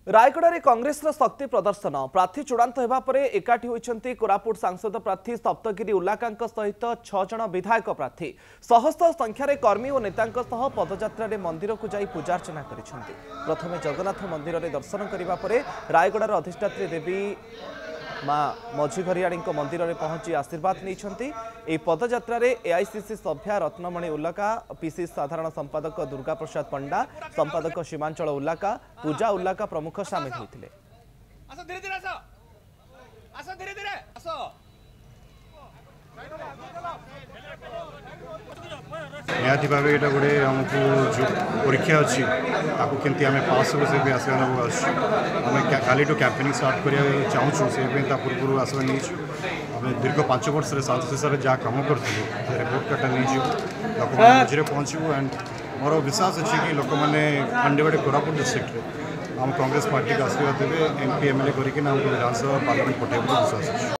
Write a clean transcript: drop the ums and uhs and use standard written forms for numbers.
रायगड़ा कांग्रेस शक्ति प्रदर्शन प्रार्थी चूड़ांत होगा पर एकाठी होती कोरापुट सांसद प्रार्थी सप्तगिरी उल्लाका सहित 6 जन विधायक प्रार्थी शह शह संख्यार कर्मी और नेता पदयात्रा मंदिर को जाई पूजार्चना करिसेंति। प्रथमे जगन्नाथ मंदिर में दर्शन करने पर रायगड़ार अधिष्ठात्री देवी माँ मझीघरियाणी मंदिर में पहुंची आशीर्वाद नहीं। पदयात्रा एआईसीसी सभ्या रत्नमणि उल्लाका, पीसी साधारण संपादक दुर्गा प्रसाद पंडा, संपादक सीमांचल उल्लाका, पूजा उल्लाका प्रमुख सामिल होते। निहाती भाव यहाँ गोटे आमको जो परीक्षा अच्छी केमती आम पास हो से आसवा आम काली कैंपेनिंग स्टार्ट करने चाहूँ से पूर्व आसवा नहीं आम दीर्घ 5 वर्ष सांसद हिसाब से जहाँ कम करूँ रिपोर्ट कार्डा नहीं लोक मझे पहुँचू एंड मोर विश्वास अच्छे कि लोक मैंने खंडेवाड़ी कोरापुट डिस्ट्रिक्ट आम कांग्रेस पार्टी का आशीर्वाद देवे एमपी एमएलए करके विधानसभा पार्लियामेंट पठेबे विश्वास अच्छे।